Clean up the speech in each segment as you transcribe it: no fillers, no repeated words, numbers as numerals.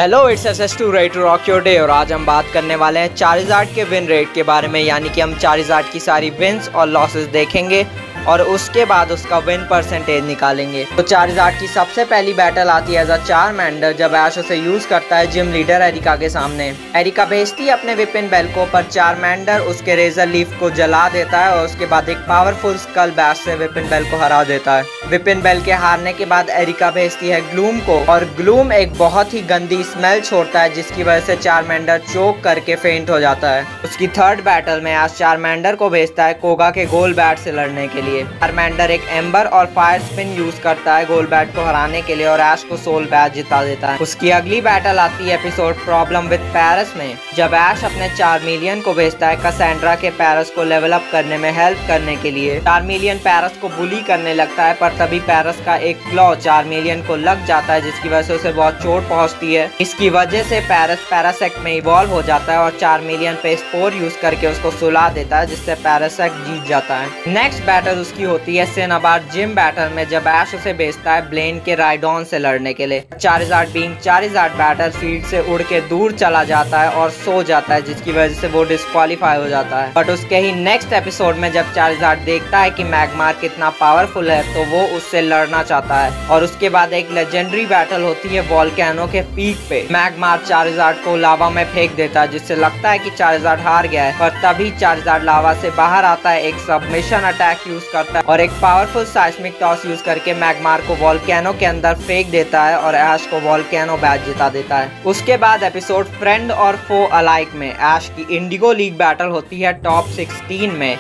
Hello it's S to ready to rock your day. और आज हम बात करने वाले हैं चारिज़ार्ड के विन रेट के बारे में, यानी कि हम चारिज़ार्ड की सारी विन्स और लॉसेस देखेंगे और उसके बाद उसका विन परसेंटेज निकालेंगे। तो चारिज़ार्ड की सबसे पहली बैटल आती है एज अ चारमैंडर, जब ऐश उसे यूज करता है जिम लीडर एरिका के सामने। एरिका भेजती है अपने विपिन बेल को, पर चारमैंडर उसके रेजर लीफ को जला देता है और उसके बाद एक पावरफुल स्कल बैश से विपिन बेल को हरा देता है। विपिन बेल के हारने के बाद एरिका भेजती है ग्लूम को, और ग्लूम एक बहुत ही गंदी स्मेल छोड़ता है जिसकी वजह से चारमैंडर चोक करके फेंट हो जाता है। उसकी थर्ड बैटल में ऐश चारमैंडर को भेजता है कोगा के गोल बैट से लड़ने के लिए। चारमैंडर एक एम्बर और फायर स्पिन यूज करता है गोल बैट को हराने के लिए और ऐश को सोल बैट जिता देता है। उसकी अगली बैटल आती है एपिसोड प्रॉब्लम विद पैरिस में, जब ऐश अपने चारमिलियन को भेजता है कसेंड्रा के पैरिस को लेवल अप करने में हेल्प करने के लिए। चारमिलियन पैरिस को बुली करने लगता है, पर तभी पैरिस का एक क्लॉ चारमिलियन को लग जाता है जिसकी वजह से उसे बहुत चोट पहुंचती है। इसकी वजह से पैरिस पैरासेक्ट में इवॉल्व हो जाता है और चारमिलियन पे स्पोर यूज करके उसको सुला देता है, जिससे पैरासेक्ट जीत जाता है। नेक्स्ट बैटल उसकी होती है सिनाबार जिम बैटल में, जब ऐश उसे भेजता है ब्लेन के राइडॉन से लड़ने के लिए। Charizard being Charizard battle field से उड़ के दूर चला जाता है और सो जाता है, जिसकी वजह से वो डिस्क्वालीफाई हो जाता है। बट उसके ही नेक्स्ट एपिसोड में जब चारिज़ार्ड देखता है कि मैगमार कितना पावरफुल है, तो वो उससे लड़ना चाहता है। और उसके बाद एक लेजेंडरी बैटल होती है वोल्केनो के पीक पे। मैगमार चारिज़ार्ड को लावा में फेंक देता है, जिससे लगता है कि चारिज़ार्ड हार गया है, पर तभी चारिज़ार्ड लावा से बाहर आता है, एक सबमिशन अटैक यूज करता है और एक पावरफुल साइस्मिक टॉस यूज करके मैगमार को वोल्केनो के अंदर फेंक देता है और ऐश को वोल्केनो बैच जिता देता है। उसके बाद एपिसोड फ्रेंड और फो अलाइक में ऐश की इंडिगो लीग बैटल होती है टॉप 16 में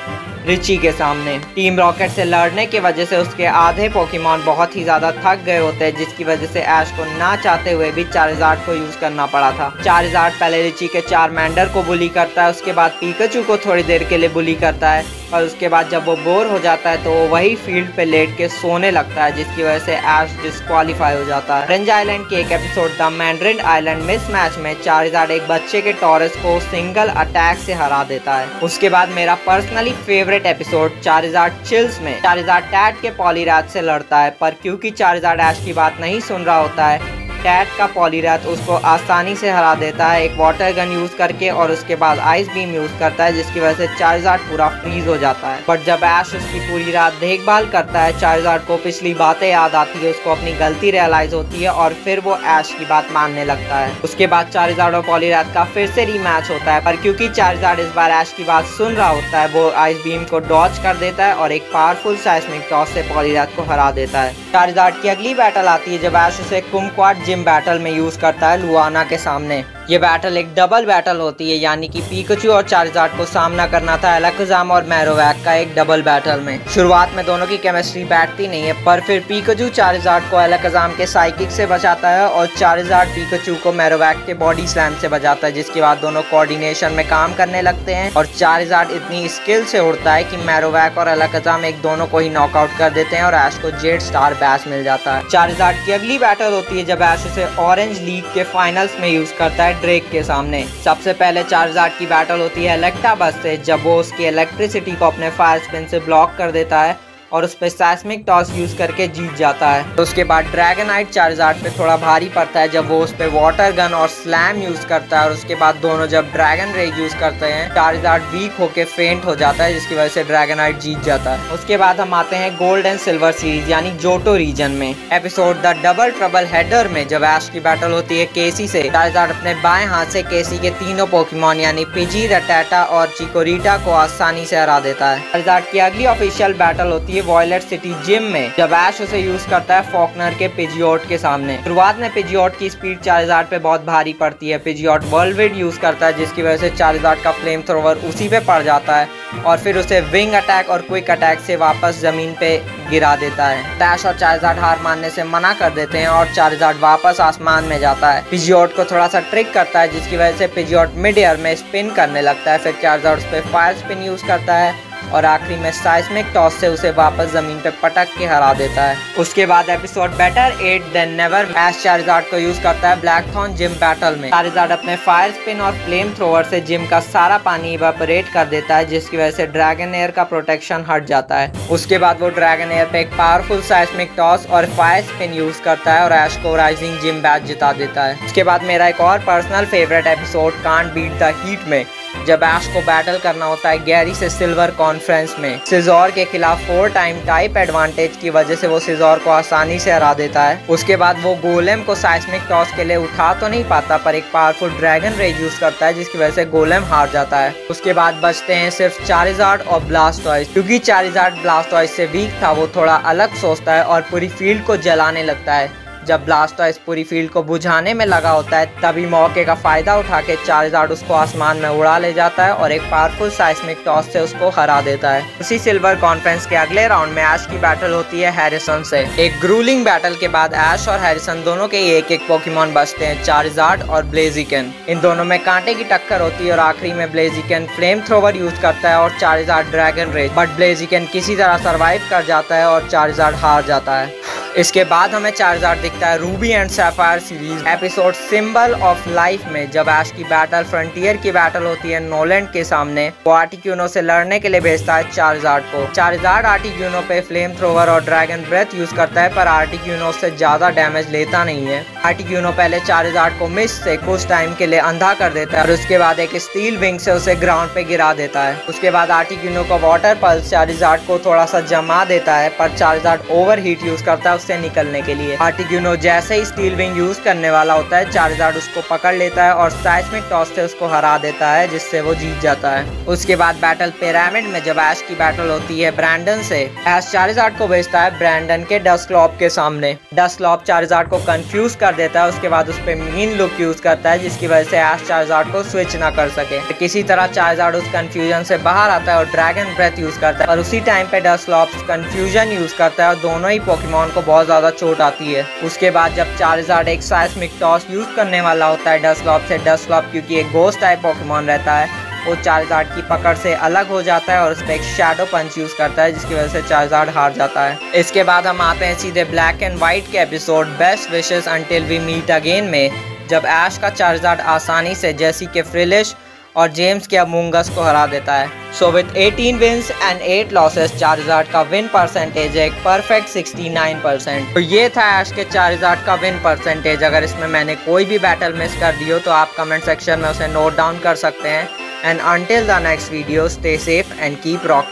रिची के सामने। टीम रॉकेट से लड़ने की वजह से उसके आधे पोकेमॉन बहुत ही ज्यादा थक गए होते हैं, जिसकी वजह से ऐश को ना चाहते हुए भी चारिज़ार्ड को यूज करना पड़ा था। चारिज़ार्ड पहले रिची के चारमैंडर को बुली करता है, उसके बाद पीकाचू को थोड़ी देर के लिए बुली करता है, और उसके बाद जब वो बोर हो जाता है तो वो वही फील्ड पे लेट के सोने लगता है, जिसकी वजह से ऐश डिस्क्वालीफाई हो जाता है। ऑरेंज आइलैंड के एक episode the mandarin island miss match में चारिज़ार्ड एक बच्चे के टॉरस को सिंगल अटैक से हरा देता है। उसके बाद मेरा personally favourite episode Charizard chills में चारिज़ार्ड टैट के पॉलीराज से लड़ता है, पर क्योंकि चारिज़ार्ड ऐश की बात नहीं सुन रहा होता है, टैट का पॉलीराथ उसको आसानी से हरा देता है एक वाटर गन यूज करके, और उसके बाद आइस बीम यूज करता है, जिसकी वजह से चारिज़ार्ड पूरा फ्रीज हो जाता है। बट जब ऐश उसकी पूरी रात देखभाल करता है, चारिज़ार्ड को पिछली बातें याद आती है, उसको अपनी गलती रियलाइज होती है और फिर वो ऐश की बात मानने लगता है। उसके बाद चारिज़ार्ड और पॉलीराथ का फिर से रीमैच होता है, पर क्योंकि चारिज़ार्ड इस बार ऐश की बात सुन रहा होता है, वो आइस बीम को डॉज कर देता है और एक पावरफुल साइस्मिक टॉस से पॉलीराथ को हरा देता है। चारिज़ार्ड की अगली बैटल आती है जब ऐश उसे कुमक्वाड जिम बैटल में यूज करता है लुआना के सामने। ये बैटल एक डबल बैटल होती है, यानी कि पीकाचू और चारिज़ार्ड को सामना करना था एलाकुजाम और मैरोवैक का एक डबल बैटल में। शुरुआत में दोनों की केमिस्ट्री बैठती नहीं है, पर फिर पीकाचू चारिज़ार्ड को एलाकुजाम के साइकिक से बचाता है और चारिज़ार्ड पीकाचू को मैरोवैक के बॉडी स्लैम से बचाता है, जिसके बाद दोनों कोऑर्डिनेशन में काम करने लगते हैं और चारिज़ार्ड इतनी स्किल से उड़ता है कि मैरोवैक और एलाकुजाम एक दोनों को ही नॉकआउट कर देते हैं और ऐश को जेड स्टार बैश मिल जाता है। चारिज़ार्ड की अगली बैटल होती है जब ऐश उसे ऑरेंज लीग के फाइनल्स में यूज करता है ड्रेक के सामने। सबसे पहले चारिज़ार्ड की बैटल होती है इलेक्टाबस से, जब वो उसकी इलेक्ट्रिसिटी को अपने फायर स्पिन से ब्लॉक कर देता है और उस पर साइस्मिक टॉस यूज करके जीत जाता है। तो उसके बाद ड्रैगनाइट चारिज़ार्ड पे थोड़ा भारी पड़ता है जब वो उस पर वाटर गन और स्लैम यूज करता है, और उसके बाद दोनों जब ड्रैगन रे यूज करते हैं, चारिज़ार्ड वीक होके फेंट हो जाता है, जिसकी वजह से ड्रैगनाइट जीत जाता है। उसके बाद हम आते हैं गोल्ड एंड सिल्वर सीरीज यानी जोटो रीजन में। Episode the double trouble header में जब ऐश की बैटल होती है केसी से, चारिज़ार्ड अपने बाएं हाथ से केसी के तीनों पोकेमॉन यानी पिजी, रटैटा और चिकोरिटा को आसानी से हरा देता है। चारिज़ार्ड की अगली ऑफिशियल बैटल होती है वॉयलेट सिटी जिम में, जब ऐश उसे यूज करता है फॉकनर के पिजियोट के सामने। शुरुआत में पिजियोट की स्पीड चारिज़ार्ड पे बहुत भारी पड़ती है। पिजियोट वर्ल्डविड यूज करता है, जिसकी वजह से चारिज़ार्ड का फ्लेम थ्रोवर उसी पे पड़ जाता है और फिर उसे विंग अटैक और क्विक अटैक से वापस जमीन पे गिरा देता है। ऐश और चारिज़ार्ड हार मानने से मना कर देते हैं और चारिज़ार्ड वापस आसमान में जाता है। पिजियोट को थोड़ा सा ट्रिक करता है, जिसकी वजह से पिजियोट मिड एयर में स्पिन करने लगता है। फिर चारिज़ार्ड उस पर फायर स्पिन यूज करता है और आखिरी में साइस्मिक टॉस से उसे वापस जमीन पे पटक के हरा देता है। उसके बाद episode better late than never, Ash Charizard को यूज करता है ब्लैकथॉर्न जिम बैटल में। चारिज़ार्ड अपने फायर स्पिन और फ्लेम थ्रोवर से जिम का सारा पानी इवेपोरेट कर देता है, जिसकी वजह से ड्रैगन एयर का प्रोटेक्शन हट जाता है। उसके बाद वो ड्रैगन एयर पे एक पावरफुल साइस्मिक टॉस और फायर स्पिन यूज करता है और ऐश को राइजिंग जिम बैच जिता देता है। उसके बाद मेरा एक और personal favourite episode can't beat the heat में, जब ऐश को बैटल करना होता है गैरी से सिल्वर कॉन्फ्रेंस में। सिजोर के खिलाफ 4 टाइम टाइप एडवांटेज की वजह से वो सिजोर को आसानी से हरा देता है। उसके बाद वो गोलेम को साइस्मिक टॉस के लिए उठा तो नहीं पाता, पर एक पावरफुल ड्रैगन रेज यूज करता है, जिसकी वजह से गोलेम हार जाता है। उसके बाद बचते हैं सिर्फ चारिज़ार्ड और ब्लास्टॉइस। क्योंकि चारिज़ार्ड ब्लास्टॉइस से वीक था, वो थोड़ा अलग सोचता है और पूरी फील्ड को जलाने लगता है। जब ब्लास्टॉइस पूरी फील्ड को बुझाने में लगा होता है, तभी मौके का फायदा उठा के चारिज़ार्ड उसको आसमान में उड़ा ले जाता है और एक पावरफुल साइस्मिक टॉस से उसको हरा देता है। उसी सिल्वर कॉन्फ्रेंस के अगले राउंड में ऐश की बैटल होती है हैरिसन से। एक ग्रूलिंग बैटल के बाद ऐश और हैरिसन दोनों के एक एक पोकेमॉन बचते हैं, चारिज़ार्ड और ब्लेजिकन। इन दोनों में कांटे की टक्कर होती है और आखिरी में ब्लेजिकन फ्लेम थ्रोवर यूज करता है और चारिज़ार्ड ड्रैगन रेज, बट ब्लेजिकन किसी तरह सर्वाइव कर जाता है और चारिज़ार्ड हार जाता है। इसके बाद हमें चारिज़ार्ड दिखता है Ruby and sapphire series episode symbol of life में, जब ऐश की बैटल फ्रंटियर की बैटल होती है नोलैंड के सामने। वो आर्टिक्यूनो से लड़ने के लिए भेजता है चारिज़ार्ड को। चारिज़ार्ड आर्टिक्यूनो पे फ्लेम थ्रोवर और ड्रैगन ब्रेथ यूज करता है, पर आर्टिक्यूनो उससे ज्यादा डैमेज लेता नहीं है। आर्टिक्यूनो पहले चारिज़ार्ड को मिस से कुछ टाइम के लिए अंधा कर देता है और उसके बाद एक स्टील विंग से उसे ग्राउंड पे गिरा देता है। उसके बाद आर्टिक्यूनो का वाटर पल्स चारिज़ार्ड को थोड़ा सा जमा देता है, पर चारिज़ार्ड ओवर हीट यूज करता है से निकलने के लिए। आर्टिक्यूनो जैसे ही स्टील विंग यूज करने वाला होता है, चारिज़ार्ड उसको पकड़ लेता है और साइस्मिक टॉस से उसको हरा देता है, जिससे वो जीत जाता है। उसके बाद बैटल पिरामिड में जब ऐश की बैटल होती है ब्रैंडन से, ऐश चारिज़ार्ड को भेजता है ब्रैंडन के डस्क्लॉप के सामने। डस्क्लॉप चारिज़ार्ड को कंफ्यूज कर देता है, उसके बाद उस पर मीन लुक यूज करता है, जिसकी वजह से ऐश चारिज़ार्ड को स्विच ना कर सके। किसी तरह चारिज़ार्ड उस कंफ्यूजन से बाहर आता है और ड्रैगन ब्रेथ यूज करता है, और उसी टाइम पे डस्क्लॉप कंफ्यूजन यूज करता है और दोनों ही पोकेमॉन को बहुत ज्यादा चोट आती है। उसके बाद जब चारिज़ार्ड एक साइस्मिक टॉस यूज करने वाला होता है डस्क्लॉप से, डस्क्लॉप क्योंकि एक घोस्ट टाइप पोकेमॉन रहता है, वो चारिज़ार्ड की पकड़ से अलग हो जाता है और उस पर एक शैडो पंच यूज करता है, जिसकी वजह से चारिज़ार्ड हार जाता है। इसके बाद हम आते हैं सीधे ब्लैक एंड व्हाइट के episode best wishes until we meet again में, जब ऐश का चारिज़ार्ड आसानी से जेसी के फ्रिलिश और जेम्स के अमूंगस को हरा देता है। So with 18 wins and 8 losses, Charizard का विन परसेंटेज है एक परफेक्ट 69%। तो ये था ऐश के चारिज़ार्ड का विन परसेंटेज। अगर इसमें मैंने कोई भी बैटल मिस कर दी हो तो आप कमेंट सेक्शन में उसे नोट डाउन कर सकते हैं। And until the next video, stay safe and keep rocking.